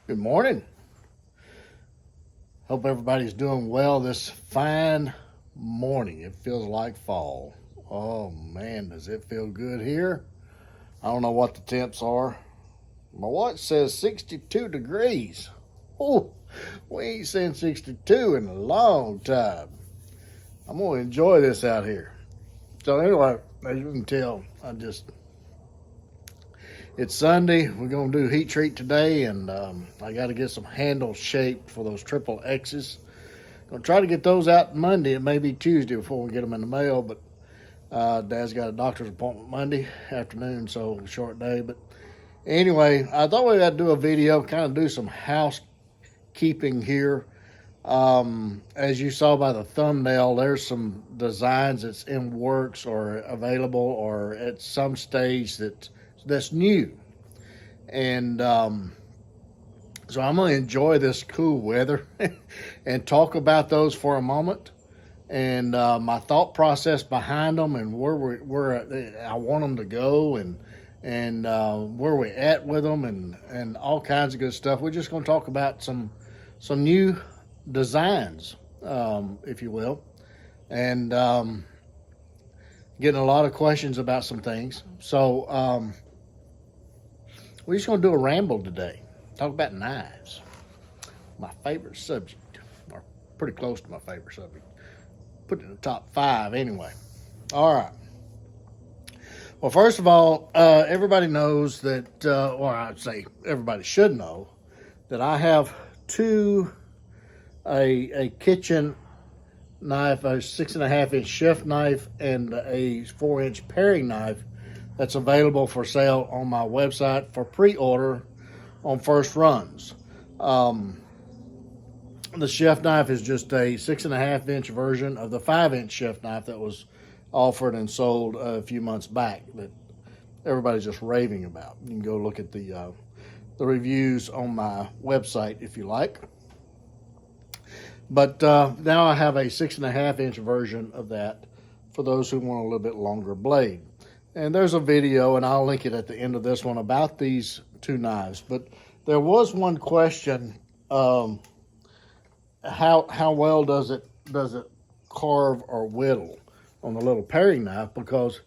Good morning. Hope everybody's doing well this fine morning. It feels like fall. Oh man, does it feel good here? I don't know what the temps are. My watch says 62 degrees. Oh, we ain't seen 62 in a long time. I'm going to enjoy this out here. So anyway, as you can tell, it's Sunday. We're going to do heat treat today, and I got to get some handles shaped for those triple X's. Going to try to get those out Monday. It may be Tuesday before we get them in the mail, but Dad's got a doctor's appointment Monday afternoon, so short day. But anyway, I thought we got to do a video, kind of do some housekeeping here. As you saw by the thumbnail, there's some designs that's in works or available or at some stage that's new. And so I'm going to enjoy this cool weather and talk about those for a moment and my thought process behind them and where I want them to go and where we're at with them and all kinds of good stuff. We're just going to talk about some new designs, if you will, and getting a lot of questions about some things. So we're just going to do a ramble today. Talk about knives. My favorite subject, or pretty close to my favorite subject. Put it in the top 5 anyway. All right. Well, first of all, everybody knows that, or I'd say everybody should know, that I have a kitchen knife, a 6.5-inch chef knife, and a 4-inch paring knife that's available for sale on my website for pre-order on first runs. The chef knife is just a 6.5-inch version of the 5-inch chef knife that was offered and sold a few months back that everybody's just raving about. You can go look at the reviews on my website if you like. But now I have a 6.5-inch version of that for those who want a little bit longer blade. And there's a video, and I'll link it at the end of this one, about these two knives. But there was one question: how well does it carve or whittle on the little paring knife? Because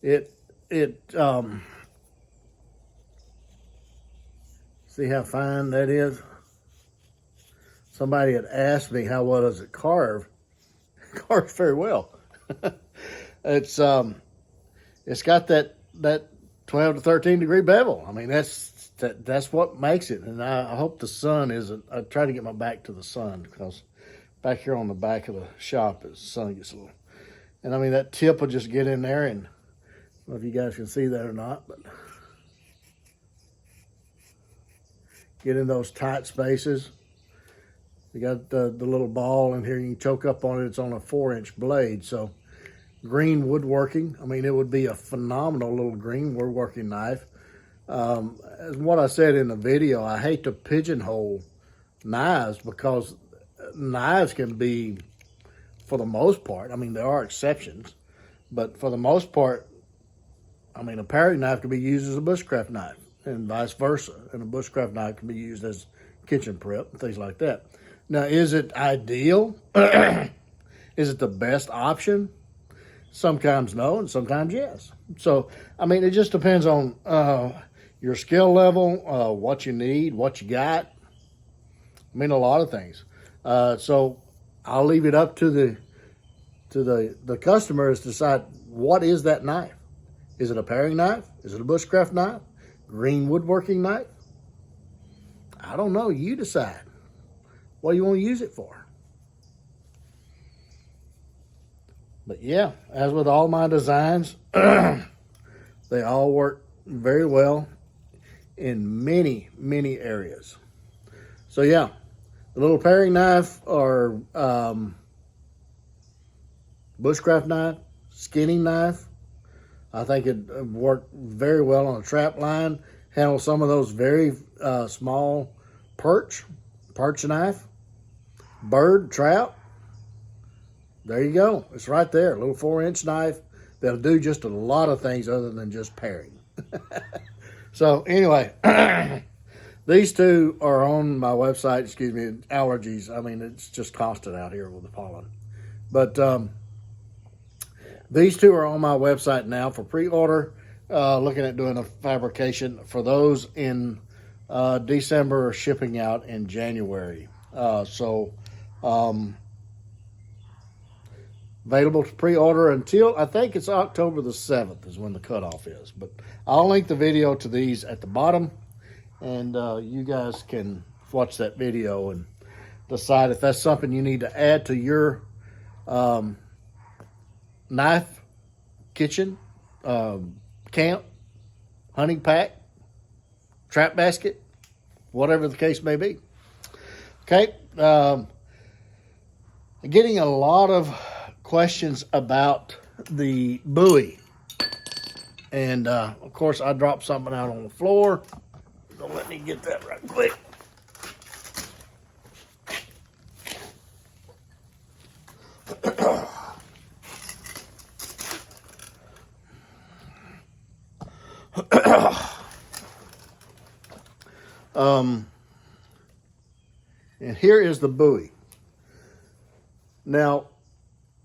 it see how fine that is. Somebody had asked me how well does it carve. It carves very well. It's got that 12 to 13 degree bevel. I mean, that's what makes it. And I hope the sun isn't. I try to get my back to the sun because back here on the back of the shop, the sun gets a little. And I mean, that tip will just get in there, and I don't know if you guys can see that or not, but get in those tight spaces. You got the little ball in here. You can choke up on it. It's on a 4-inch blade, so green woodworking. I mean, it would be a phenomenal little green woodworking knife. As what I said in the video, I hate to pigeonhole knives because knives can be, for the most part, I mean, there are exceptions, but for the most part, I mean, a paring knife can be used as a bushcraft knife and vice versa. And a bushcraft knife can be used as kitchen prep and things like that. Now, is it ideal? Is it the best option? Sometimes no, and sometimes yes. So, I mean, it just depends on your skill level, what you need, what you got. I mean, a lot of things. So, I'll leave it up to the customers to decide, what is that knife? Is it a paring knife? Is it a bushcraft knife? Green woodworking knife? I don't know. You decide. What do you want to use it for? But yeah, as with all my designs, they all work very well in many, many areas. So yeah, the little paring knife or bushcraft knife, skinning knife, I think it worked very well on a trap line. Handle some of those very small perch knife, bird, trout. There you go. It's right there. A little 4-inch knife that'll do just a lot of things other than just paring. So anyway, These two are on my website. Excuse me, allergies. I mean, it's just constant out here with the pollen. But these two are on my website now for pre-order. Looking at doing a fabrication for those in December, shipping out in January. Available to pre-order until, I think it's October the 7th is when the cutoff is. But I'll link the video to these at the bottom, and you guys can watch that video and decide if that's something you need to add to your knife, kitchen, camp, hunting pack, trap basket, whatever the case may be. Okay. Getting a lot of questions about the Bowie. And, of course, I dropped something out on the floor. Don't let me get that right quick. And here is the Bowie. Now,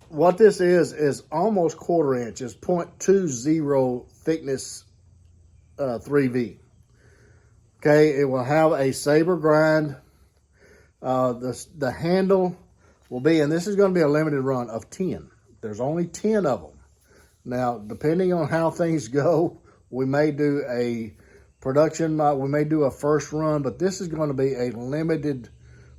what this is almost 1/4 inch. It's 0.20 thickness 3V. Okay, it will have a saber grind. The handle will be, and this is going to be a limited run of 10. There's only 10 of them. Now, depending on how things go, we may do a production, we may do a first run, but this is going to be a limited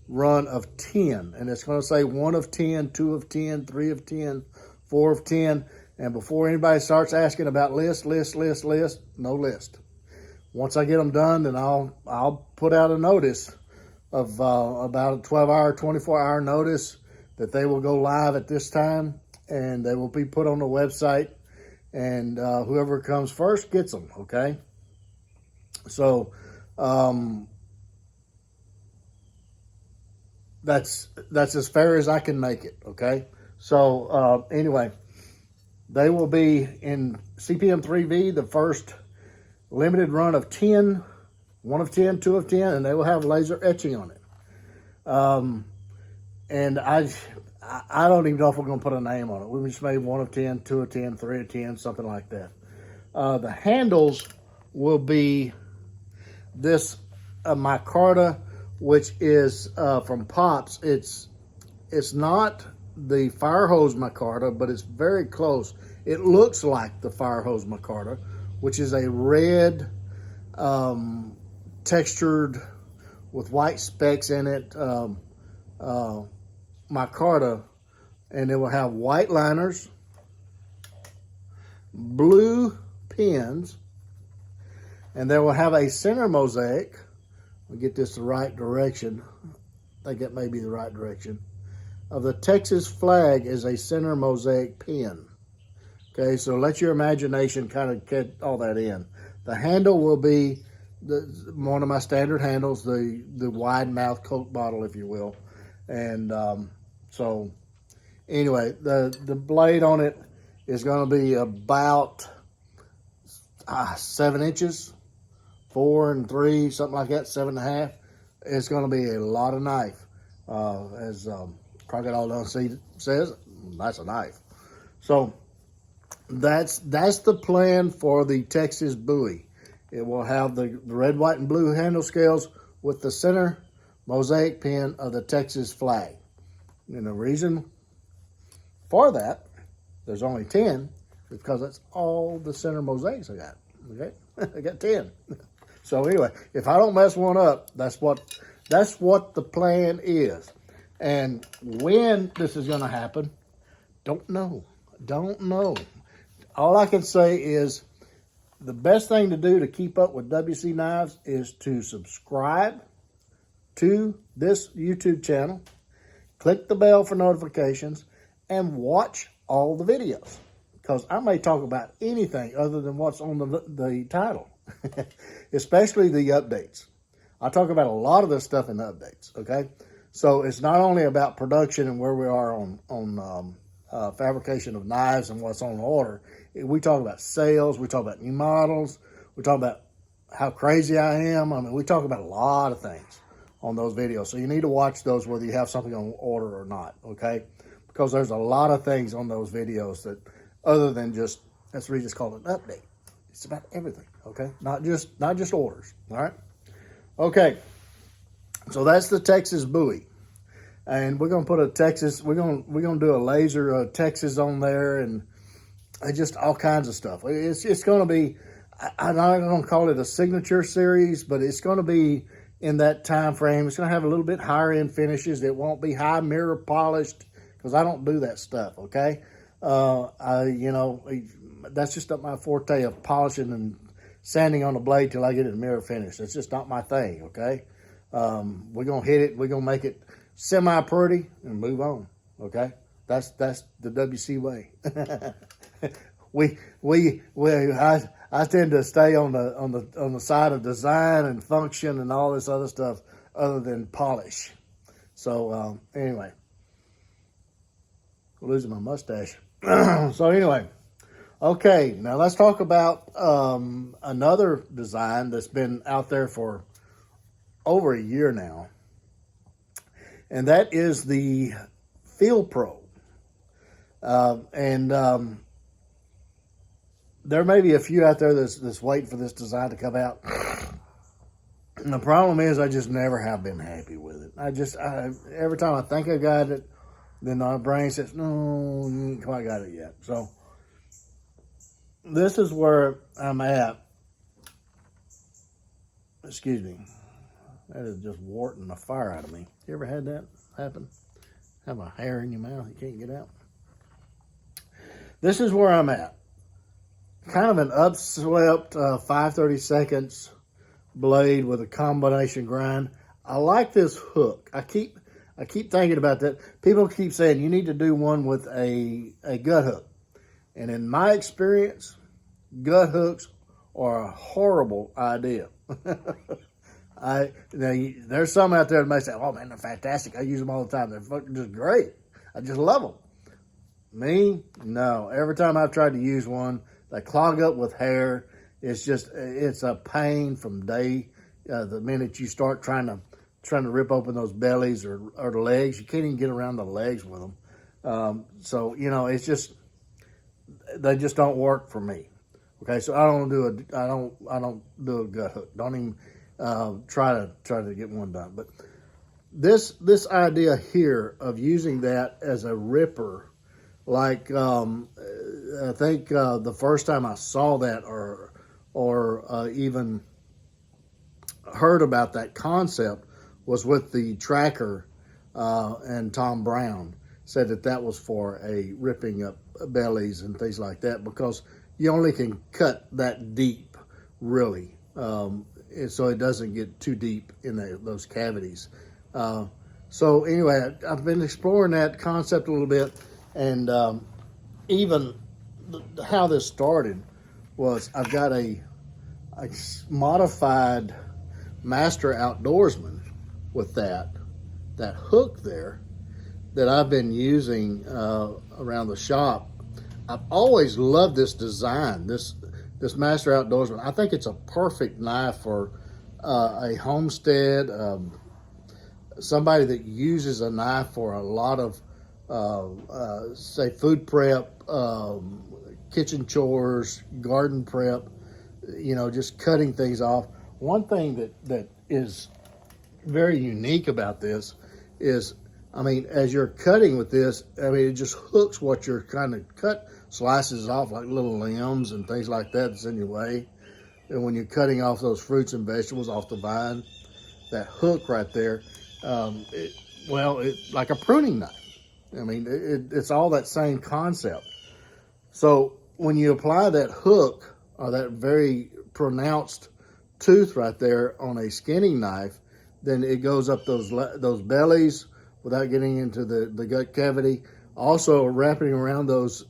run of 10. And it's going to say 1 of 10, 2 of 10, 3 of 10, 4 of 10. And before anybody starts asking about list, no list. Once I get them done, then I'll put out a notice of about a 12-hour, 24-hour notice that they will go live at this time, and they will be put on the website, and whoever comes first gets them, okay? So that's as fair as I can make it, okay? So anyway, they will be in CPM 3V, the first limited run of 10, 1 of 10, 2 of 10, and they will have laser etching on it. And I don't even know if we're going to put a name on it. We just made 1 of 10, 2 of 10, 3 of 10, something like that. The handles will be this micarta, which is from Pops. It's not the fire hose micarta, but it's very close. It looks like the fire hose micarta, which is a red textured with white specks in it micarta, and it will have white liners, blue pins, and they will have a center mosaic. We'll get this the right direction. I think that may be the right direction. Of the Texas flag is a center mosaic pin. Okay, so let your imagination kind of get all that in. The handle will be one of my standard handles, the wide mouth Coke bottle, if you will. And so anyway, the blade on it is going to be about 7 inches, 4 and 3, something like that, 7.5. It's going to be a lot of knife. As Crocodile Dunn says, that's a knife. So that's the plan for the Texas Bowie. It will have the red, white, and blue handle scales with the center mosaic pin of the Texas flag. And the reason for that, there's only 10, because that's all the center mosaics I got. Okay, I got 10. So anyway, if I don't mess one up, that's what the plan is. And when this is going to happen, don't know. All I can say is the best thing to do to keep up with WC Knives is to subscribe to this YouTube channel, click the bell for notifications, and watch all the videos. Because I may talk about anything other than what's on the title, especially the updates. I talk about a lot of this stuff in the updates, okay? So it's not only about production and where we are on fabrication of knives and what's on order. We talk about sales. We talk about new models. We talk about how crazy I am. I mean, we talk about a lot of things on those videos. So you need to watch those whether you have something on order or not, okay? Because there's a lot of things on those videos that, other than just, that's what we just call it an update. It's about everything, okay? Not just orders, all right? Okay, so that's the Texas Bowie. And we're gonna put a Texas, we're gonna do a laser Texas on there, and just all kinds of stuff. It's gonna be, I'm not gonna call it a signature series, but it's gonna be in that time frame. It's gonna have a little bit higher end finishes. It won't be high mirror polished because I don't do that stuff. Okay, that's just not my forte of polishing and sanding on the blade till I get it mirror finish. It's just not my thing. Okay, we're gonna hit it. We're gonna make it semi pretty and move on. Okay, that's the WC way. I tend to stay on the side of design and function and all this other stuff other than polish. So anyway, losing my mustache. So anyway, okay, now let's talk about another design that's been out there for over a year now, and that is the Field Pro. There may be a few out there that's waiting for this design to come out. And the problem is I just never have been happy with it. Every time I think I got it, then my brain says, no, you ain't quite got it yet. So this is where I'm at. Excuse me. That is just warting the fire out of me. You ever had that happen? Have a hair in your mouth you can't get out? This is where I'm at. Kind of an upswept 5/32 blade with a combination grind. I like this hook. I keep thinking about that. People keep saying you need to do one with a gut hook. And in my experience, gut hooks are a horrible idea. There's some out there that may say, oh man, they're fantastic. I use them all the time. They're fucking just great. I just love them. Me, no. Every time I've tried to use one, they clog up with hair. It's a pain from the minute you start trying to rip open those bellies or the legs. You can't even get around the legs with them. So it's just, they just don't work for me. Okay, so I don't do a gut hook. Don't even try to get one done. But this idea here of using that as a ripper, like I think the first time I saw that or even heard about that concept was with the Tracker, and Tom Brown said that was for a ripping up bellies and things like that, because you only can cut that deep, really, so it doesn't get too deep in those cavities. So anyway, I've been exploring that concept a little bit, and even how this started was I've got a modified Master Outdoorsman with that hook there that I've been using around the shop. I've always loved this design, this Master Outdoorsman. I think it's a perfect knife for a homestead, somebody that uses a knife for a lot of say food prep, kitchen chores, garden prep, just cutting things off. One thing that is very unique about this is, as you're cutting with this, it just hooks what you're trying to cut, slices off like little limbs and things like that that's in your way. And when you're cutting off those fruits and vegetables off the vine, that hook right there, it's like a pruning knife. It's all that same concept. So when you apply that hook or that very pronounced tooth right there on a skinning knife, then it goes up those bellies without getting into the gut cavity. Also wrapping around those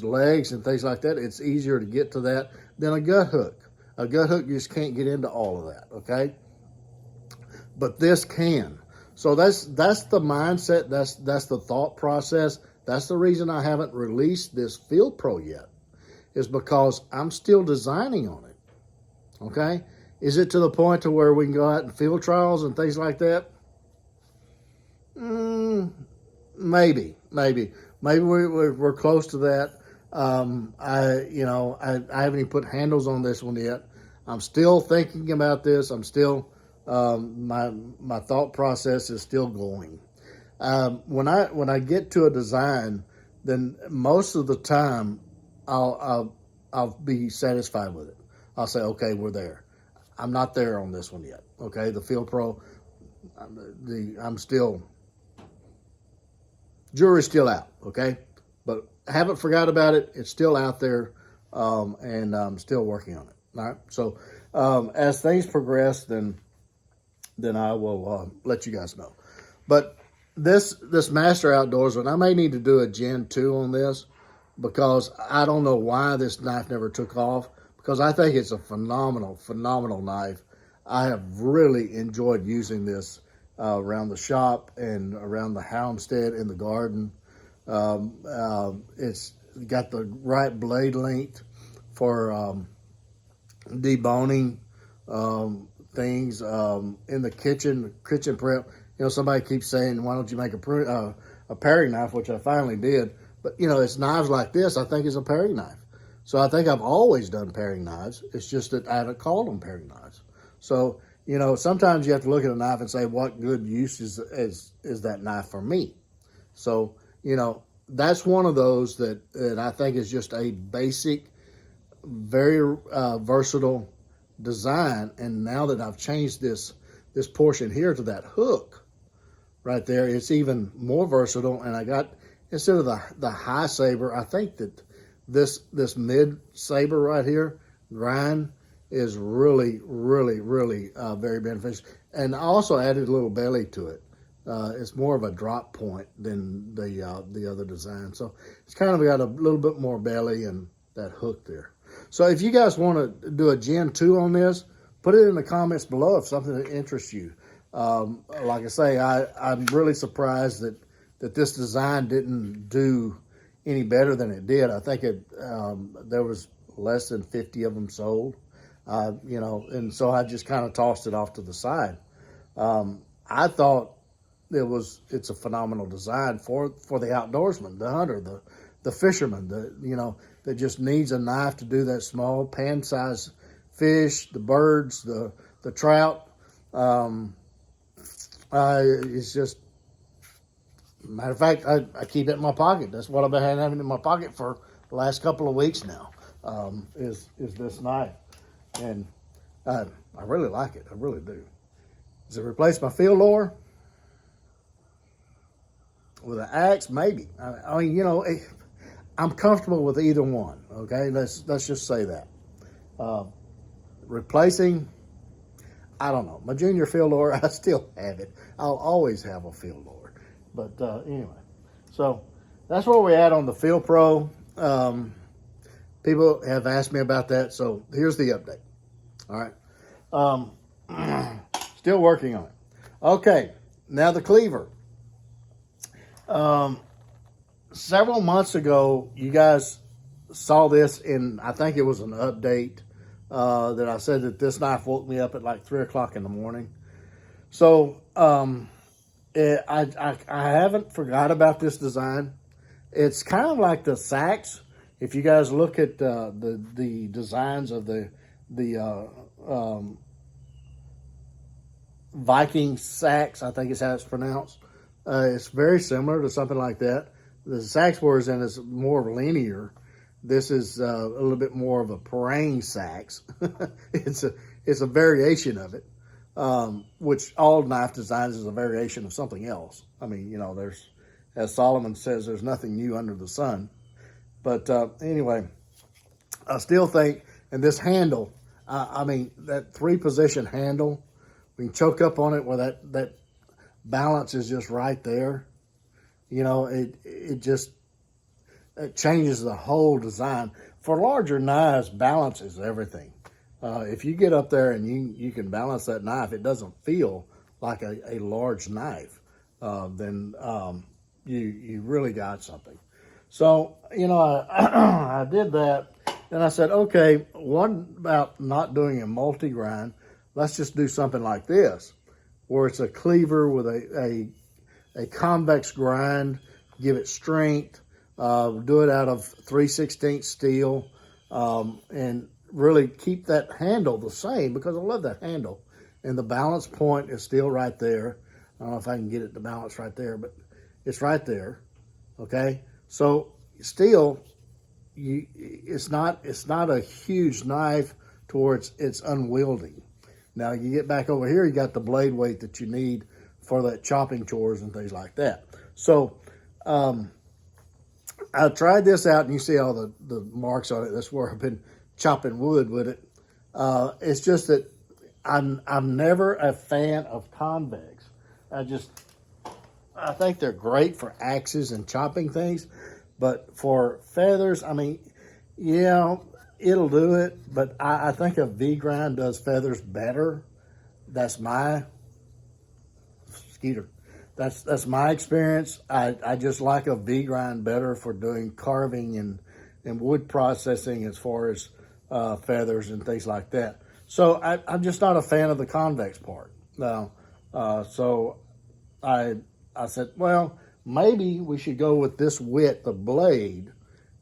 legs and things like that, it's easier to get to that than a gut hook. A gut hook, you just can't get into all of that, okay? But this can. So that's the mindset, that's the thought process. That's the reason I haven't released this Field Pro yet, is because I'm still designing on it, okay? Is it to the point to where we can go out and field trials and things like that? Maybe. Maybe we're close to that. I haven't even put handles on this one yet. I'm still thinking about this. I'm still, my thought process is still going. When I get to a design, then most of the time I'll be satisfied with it. I'll say, okay, we're there. I'm not there on this one yet. Okay, the Field Pro, I'm still, jury's still out. Okay, but I haven't forgot about it. It's still out there, and I'm still working on it. All right. So as things progress, then I will let you guys know. But this Master Outdoorsman, I may need to do a Gen 2 on this, because I don't know why this knife never took off, because I think it's a phenomenal knife. I have really enjoyed using this around the shop and around the homestead in the garden. It's got the right blade length for deboning things in the kitchen prep. You know, somebody keeps saying, why don't you make a paring knife, which I finally did. But, you know, it's knives like this, I think, is a paring knife. So I think I've always done paring knives. It's just that I haven't called them paring knives. So, you know, sometimes you have to look at a knife and say, what good use is that knife for me? So, you know, that's one of those that I think is just a basic, very versatile design. And now that I've changed this portion here to that hook right there, it's even more versatile. And I got, instead of the high saber, I think that this mid saber right here, grind, is really very beneficial. And I also added a little belly to it. It's more of a drop point than the other design. So it's kind of got a little bit more belly and that hook there. So if you guys want to do a Gen 2 on this, put it in the comments below if something that interests you. Like I say, I'm really surprised that this design didn't do any better than it did. I think there was less than 50 of them sold, you know, and so I just kind of tossed it off to the side. I thought it's a phenomenal design for the outdoorsman, the hunter, the fisherman, you know, that just needs a knife to do that small pan-sized fish, the birds, the trout. It's just, matter of fact, I keep it in my pocket. That's what I've been having in my pocket for the last couple of weeks now, is this knife. And I really like it. I really do. Does it replace my field lower? With an axe, maybe. I mean, you know, I'm comfortable with either one. Okay, let's just say that. Replacing, I don't know. My junior field lower, I still have it. I'll always have a field lower. But anyway, so that's where we're at on the Field Pro. People have asked me about that, so here's the update. All right. Still working on it. Okay, now the cleaver. Several months ago, you guys saw this in, I think it was an update, that I said that this knife woke me up at like 3 o'clock in the morning. So I haven't forgot about this design. It's kind of like the Sachs. If you guys look at the designs of the Viking Sachs, I think is how it's pronounced. It's very similar to something like that. The Sachs version is more linear. This is a little bit more of a parang Sachs. It's a variation of it, which all knife designs is a variation of something else. I mean, you know, there's, as Solomon says, there's nothing new under the sun. But anyway, I still think, and this handle, I mean, that 3-position handle, we can choke up on it where that balance is just right there. You know, it changes the whole design. For larger knives, balance is everything. If you get up there and you can balance that knife, it doesn't feel like a large knife. Then you really got something. So, you know, I did that. Then I said, okay, what about not doing a multi-grind? let's just do something like this, where it's a cleaver with a convex grind, give it strength, do it out of 3/16 steel, and really keep that handle the same, because I love that handle. And the balance point is still right there. I don't know if I can get it to balance right there, but it's right there, okay? So still, it's not a huge knife towards it's unwieldy. Now you get back over here, you got the blade weight that you need for that chopping chores and things like that. So I tried this out, and you see all the marks on it. That's where I've been chopping wood with it. It's just that I'm never a fan of convex. I think they're great for axes and chopping things, but for feathers, I mean, yeah, it'll do it, but I think a V-grind does feathers better. That's my That's my experience. I just like a V-grind better for doing carving and wood processing as far as feathers and things like that. So I'm just not a fan of the convex part. So I said, well, maybe we should go with this width of blade,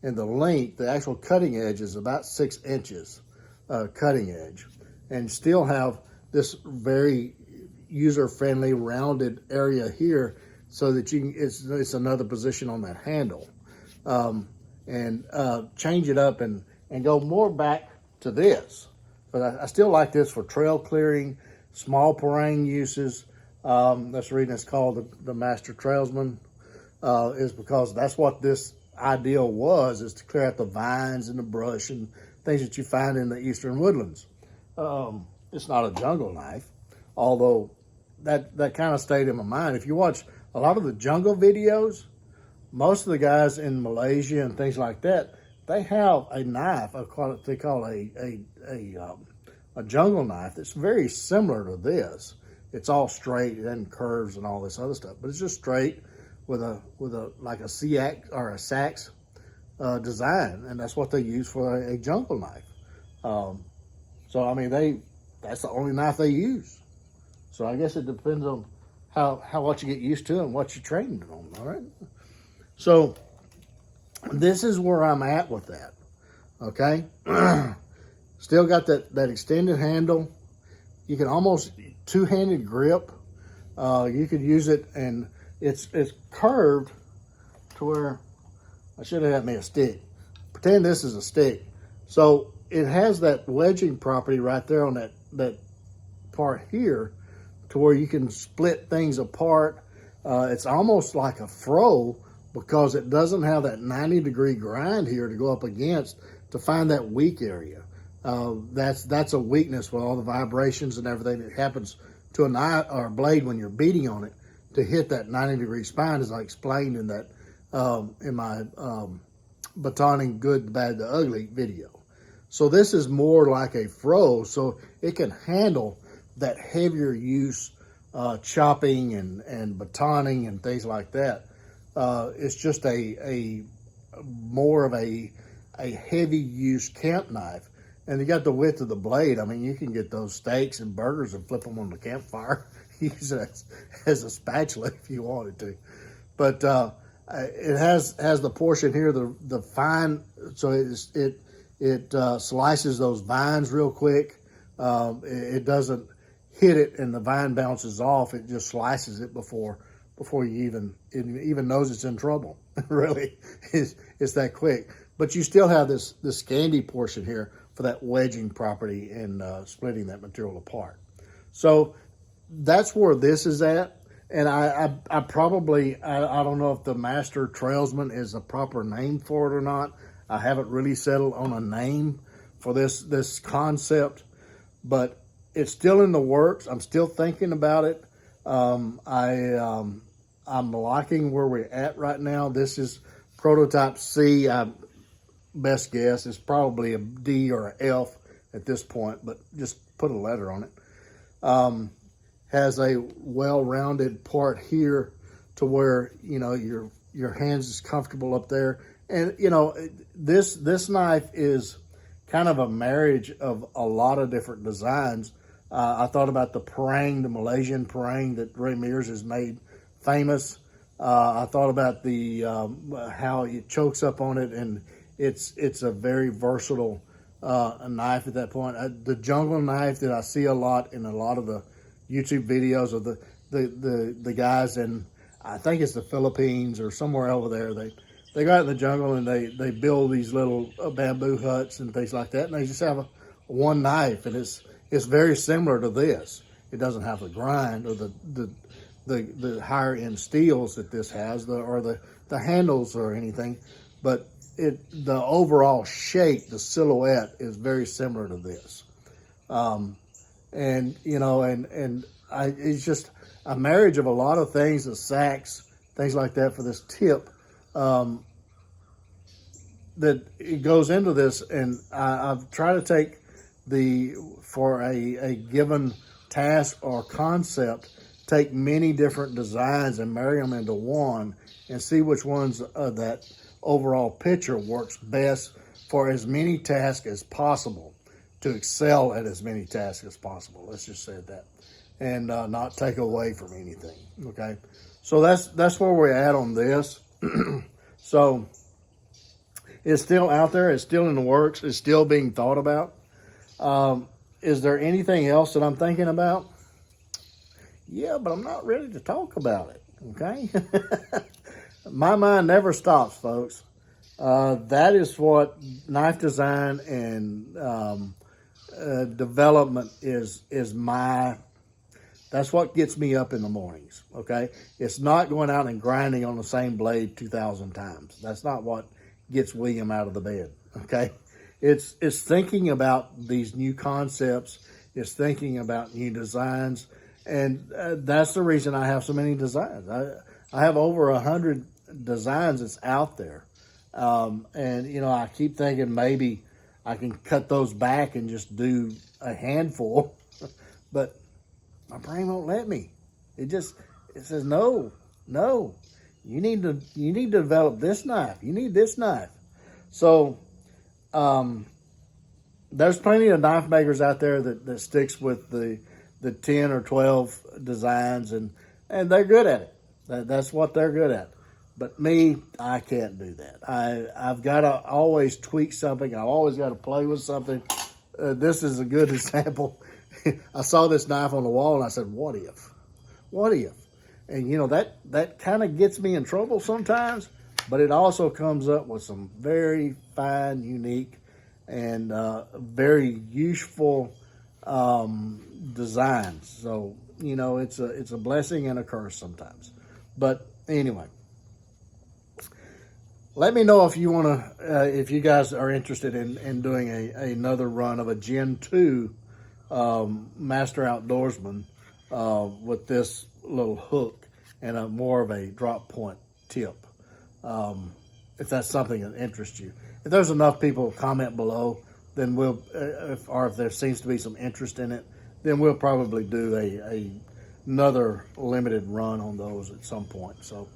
and the length, the actual cutting edge is about 6 inches cutting edge, and still have this very user-friendly rounded area here, so that you can, it's another position on that handle, and change it up and go more back to this. But I still like this for trail clearing, small parang uses. That's the reason it's called the Master Trailsman, is because that's what this ideal was, is to clear out the vines and the brush and things that you find in the eastern woodlands. It's not a jungle knife, although that kind of stayed in my mind. If you watch a lot of the jungle videos, most of the guys in Malaysia and things like that, they have a knife, they call a jungle knife, that's very similar to this. It's all straight and curves and all this other stuff, but it's just straight with a like a C-ax or a sax design, and that's what they use for a jungle knife. So I mean, that's the only knife they use. So I guess it depends on how what you get used to and what you're trained on. All right. So this is where I'm at with that. Okay. Still got that extended handle. You can almost two-handed grip. You could use it, and it's curved to where I should have had me a stick. Pretend this is a stick. So it has that wedging property right there on that part here, to where you can split things apart. It's almost like a fro, because it doesn't have that 90-degree grind here to go up against to find that weak area. That's a weakness with all the vibrations and everything that happens to a knife or a blade when you're beating on it to hit that 90-degree spine, as I explained in that in my batoning good, the bad, the ugly video. So this is more like a fro, so it can handle that heavier use, chopping and batoning and things like that. It's just a more of a heavy use camp knife. And you got the width of the blade. I mean, you can get those steaks and burgers and flip them on the campfire. Use it as a spatula if you wanted to. But it has the portion here, the fine, so it slices those vines real quick. It doesn't hit it and the vine bounces off. It just slices it before you even knows it's in trouble. Really, it's that quick. But you still have this scandy portion here for that wedging property and splitting that material apart. So that's where this is at. And I probably, I don't know if the Master Trailsman is a proper name for it or not. I haven't really settled on a name for this concept, but it's still in the works. I'm still thinking about it. I'm liking where we're at right now. This is prototype C. Best guess is probably a D or a F at this point, but just put a letter on it. Has a well-rounded part here to where, you know, your hands is comfortable up there. And, you know, this knife is kind of a marriage of a lot of different designs. I thought about the parang, the Malaysian parang that Ray Mears has made famous. I thought about the how it chokes up on it, and it's a very versatile knife at that point. The jungle knife that I see a lot in a lot of the YouTube videos of the guys, and I think it's the Philippines or somewhere over there. They go out in the jungle and they build these little bamboo huts and things like that, and they just have one knife, and it's very similar to this. It doesn't have the grind or the higher end steels that this has, or the handles or anything, but the overall shape, the silhouette is very similar to this. And you know, it's just a marriage of a lot of things, the sacks, things like that for this tip, that it goes into this. And I've tried to take for a given task or concept, take many different designs and marry them into one and see which ones that overall picture works best for as many tasks as possible, to excel at as many tasks as possible. Let's just say that, and not take away from anything. Okay, so that's where we're at on this. So it's still out there. It's still in the works. It's still being thought about. Is there anything else that I'm thinking about? Yeah, but I'm not ready to talk about it. Okay, my mind never stops, folks. That is what knife design and development is that's what gets me up in the mornings. Okay, it's not going out and grinding on the same blade 2,000 times. That's not what gets William out of the bed. Okay, it's thinking about these new concepts. It's thinking about new designs, and that's the reason I have so many designs. I have over 100 designs that's out there, and you know, I keep thinking maybe I can cut those back and just do a handful, but my brain won't let me. It says no. You need to develop this knife. You need this knife. So there's plenty of knife makers out there that sticks with the 10 or 12 designs, and they're good at it. That's what they're good at. But me, I can't do that. I've got to always tweak something. I've always got to play with something. This is a good example. I saw this knife on the wall and I said, what if? What if? And you know, that kind of gets me in trouble sometimes, but it also comes up with some very fine, unique, and very useful designs. So, you know, it's a blessing and a curse sometimes. But anyway, let me know if you want to, if you guys are interested in doing another run of a Gen 2 Master Outdoorsman with this little hook and more of a drop point tip. If that's something that interests you. If there's enough people comment below, then we'll, if there seems to be some interest in it, then we'll probably do another limited run on those at some point. So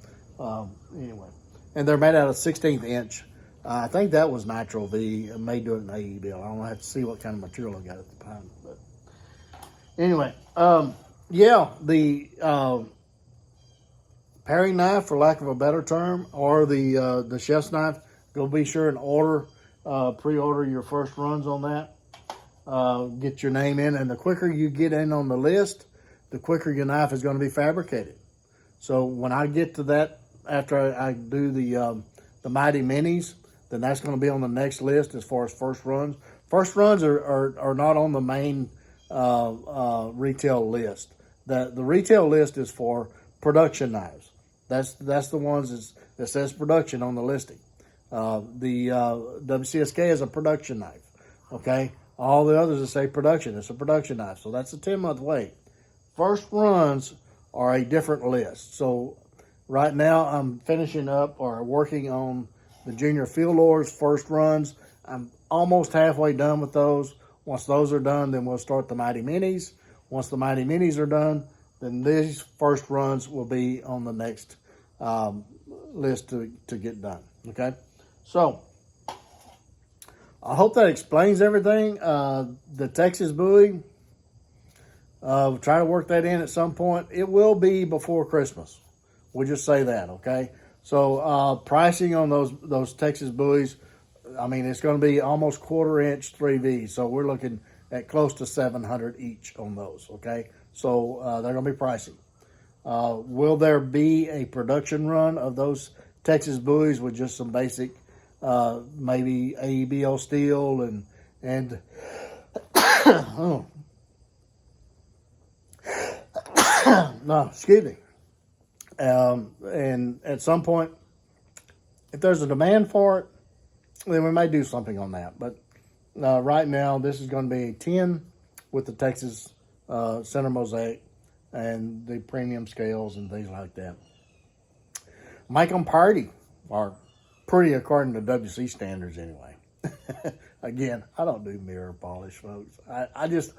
anyway, and they're made out of 16th inch. I think that was Nitro V. I may do it in AE bill. I don't have to see what kind of material I got at the time. But anyway, yeah, the paring knife, for lack of a better term, or the chef's knife, go be sure and pre-order your first runs on that. Get your name in, and the quicker you get in on the list, the quicker your knife is going to be fabricated. So when I get to that, after I do the Mighty Minis, then that's going to be on the next list as far as first runs. First runs are not on the main retail list. The retail list is for production knives. That's the ones that says production on the listing. The WCSK is a production knife. Okay, all the others that say production, it's a production knife. So that's a 10-month wait. First runs are a different list. So right now I'm finishing up or working on the Junior Field Lords first runs. I'm almost halfway done with those. Once those are done, then we'll start the Mighty Minis. Once the Mighty Minis are done, then these first runs will be on the next list to get done. Okay, so I hope that explains everything. The Texas Bowie, Try to work that in at some point. It will be before Christmas. We'll just say that, okay? So pricing on those Texas buoys, I mean, it's going to be almost 1/4 inch 3V. So we're looking at close to $700 each on those, okay? So they're going to be pricey. Will there be a production run of those Texas buoys with just some basic, maybe AEBO steel and oh. No, excuse me. And at some point, if there's a demand for it, then we may do something on that. But right now, this is going to be a 10 with the Texas center mosaic and the premium scales and things like that. Mike and Party are pretty according to WC standards anyway. Again, I don't do mirror polish, folks. I just,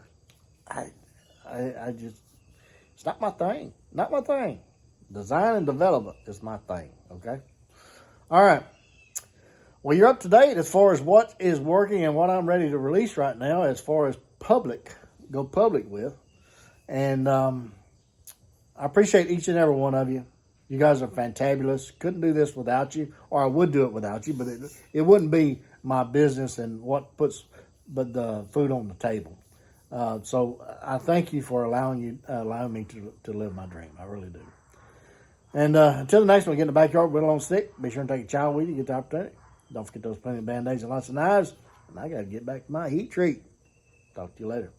it's not my thing. Not my thing. Design and development is my thing, okay? All right. Well, you're up to date as far as what is working and what I'm ready to release right now as far as go public with. And I appreciate each and every one of you. You guys are fantabulous. Couldn't do this without you, or I would do it without you, but it wouldn't be my business and what puts the food on the table. So I thank you for allowing me to live my dream. I really do. And until the next one, get in the backyard, whittle on stick. Be sure and take a child with you, get the opportunity. Don't forget those plenty of Band-Aids and lots of knives. And I got to get back to my heat treat. Talk to you later.